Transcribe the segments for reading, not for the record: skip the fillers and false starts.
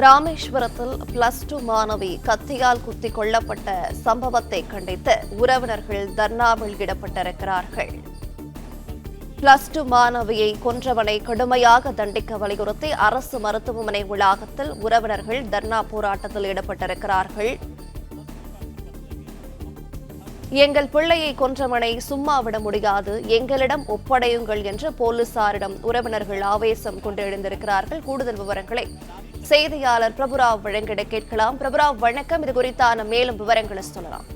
ராமேஸ்வரத்தில் +2 மாணவி கத்தியால் குத்திக் கொல்லப்பட்ட சம்பவத்தை கண்டித்து உறவினர்கள் தர்ணாவில் ஈடுபட்டிருக்கிறார்கள். +2 மாணவியை கொன்றவனை கடுமையாக தண்டிக்க வலியுறுத்தி அரசு மருத்துவமனை வளாகத்தில் உறவினர்கள் தர்ணா போராட்டத்தில் ஈடுபட்டிருக்கிறார்கள். எங்கள் பிள்ளையை கொன்றவனை சும்மா விட முடியாது, எங்களிடம் ஒப்படையுங்கள் என்று போலீசாரிடம் உறவினர்கள் ஆவேசம் கொண்டு எழுந்திருக்கிறார்கள். கூடுதல் விவரங்களை செய்தியாளர் பிரபுராவ் வழங்கிட கேட்கலாம். பிரபுராவ், வணக்கம். இது குறித்தான மேலும் விவரங்களை சொல்லலாம்.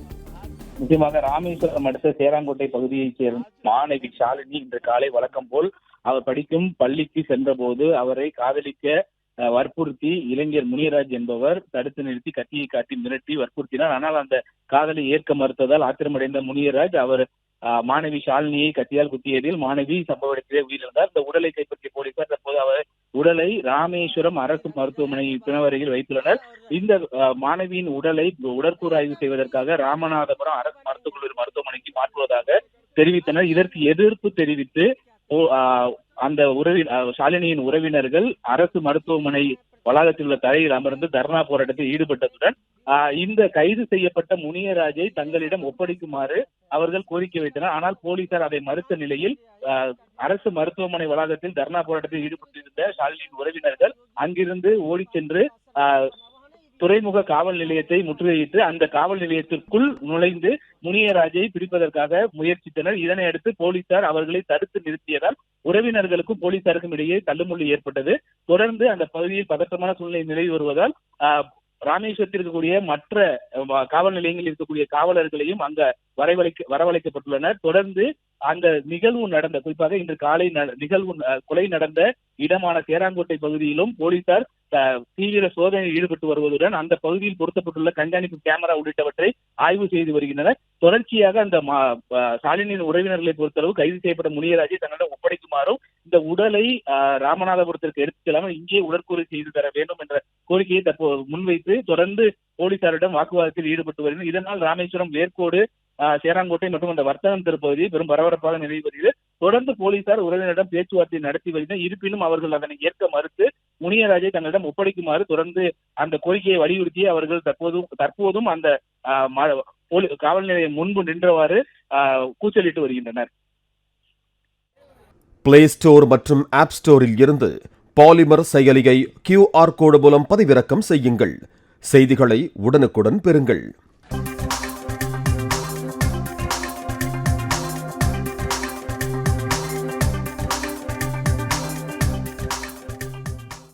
முக்கியமாக ராமேஸ்வரம் அடுத்த சேராங்கோட்டை பகுதியைச் சேர்ந்த மாணவி ஷாலினி இன்று காலை வழக்கம் போல் அவர் படிக்கும் பள்ளிக்கு சென்றபோது அவரை காதலிக்க வற்புறுத்தி இளைஞர் முனியராஜ் என்பவர் தடுத்து நிறுத்தி கத்தியை காட்டி மிரட்டி வற்புறுத்தினார். ஆனால் அந்த காதலை ஏற்க மறுத்ததால் ஆத்திரமடைந்த முனியராஜ் அவர் மாணவி ஷாலினியை கத்தியால் குத்தியதில் மாணவி சம்பவ இடத்திலே உயிரிழந்தார். இந்த உடலை கைப்பற்றிய போலீசார் தற்போது அவர் உடலை ராமேஸ்வரம் அரசு மருத்துவமனை பிணவரையில் வைத்துள்ளனர். இந்த மாணவியின் உடலை உடற்கூறு ஆய்வு செய்வதற்காக ராமநாதபுரம் அரசு மருத்துவக் கல்லூரி மருத்துவமனைக்கு மாற்றுவதாக தெரிவித்தனர். இதற்கு எதிர்ப்பு தெரிவித்து அந்த ஷாலினியின் உறவினர்கள் அரசு மருத்துவமனை வளாகத்தில் உள்ள தரையில் அமர்ந்து தர்ணா போராட்டத்தில் ஈடுபட்டதுடன் இந்த கைது செய்யப்பட்ட முனியராஜை தங்களிடம் ஒப்படைக்குமாறு அவர்கள் கோரிக்கை வைத்தனர். ஆனால் போலீசார் அதை மறுத்த நிலையில் அரசு மருத்துவமனை வளாகத்தில் தர்ணா போராட்டத்தில் ஈடுபட்டிருந்த ஷாலினியின் உறவினர்கள் அங்கிருந்து ஓடி சென்று துறைமுக காவல் நிலையத்தை முற்றுகையிட்டு அந்த காவல் நிலையத்திற்குள் நுழைந்து முனியராஜை பிடிப்பதற்காக முயற்சித்தனர். இதனை அடுத்து போலீசார் அவர்களை தடுத்து நிறுத்தியதால் உறவினர்களுக்கும் போலீசாருக்கும் இடையே தள்ளுமுள்ளு ஏற்பட்டது. தொடர்ந்து அந்த பகுதியில் பதற்றமான சூழ்நிலை நிலவி வருவதால் ராமேஸ்வரத்தில் இருக்கக்கூடிய மற்ற காவல் நிலையங்களில் இருக்கக்கூடிய காவலர்களையும் அங்க வரவழைக்கப்பட்டுள்ளனர். தொடர்ந்து அந்த நிகழ்வு நடந்த, குறிப்பாக இன்று காலை நிகழ்வு கொலை நடந்த இடமான சேராங்கோட்டை பகுதியிலும் போலீசார் தீவிர சோதனையில் ஈடுபட்டு வருவதுடன் அந்த பகுதியில் பொருத்தப்பட்டுள்ள கண்காணிப்பு கேமரா உள்ளிட்டவற்றை ஆய்வு செய்து வருகின்றனர். தொடர்ச்சியாக அந்த ஷாலினியின் உறவினர்களை பொறுத்தளவு கைது செய்யப்பட்ட முனியராஜை தன்னிடம் ஒப்படைக்குமாறும் இந்த உடலை ராமநாதபுரத்திற்கு எடுத்துச் செல்லாமல் இங்கே உடற்கூறு செய்து தர வேண்டும் என்ற கோரிக்கையை தற்போது முன்வைத்து தொடர்ந்து போலீசாரிடம் வாக்குவாதத்தில் ஈடுபட்டு வருகின்றனர். இதனால் ராமேஸ்வரம், வேர்க்கோடு, சேராங்கோட்டை மற்றும் அந்த வர்த்தகம் திருப்பகுதி பெரும் பரபரப்பாக நிலவி வருகிறது. தொடர்ந்து போலீசார் உறவினரிடம் பேச்சுவார்த்தை நடத்தி வருகின்றனர். இருப்பினும் அவர்கள் அதனை ஏற்க மறுத்து முனியராஜை தன்னிடம் ஒப்படைக்குமாறு தொடர்ந்து அந்த கோரிக்கையை வலியுறுத்தி அவர்கள் தற்போதும் அந்த காவல் நிலையம் முன்பு நின்றவாறு கூச்சலிட்டு வருகின்றனர். பிளே ஸ்டோர் மற்றும் ஆப் ஸ்டோரில் இருந்து பாலிமர் செயலியை QR கோடு மூலம் பதிவிறக்கம் செய்யுங்கள். செய்திகளை உடனுக்குடன் பெறுங்கள்.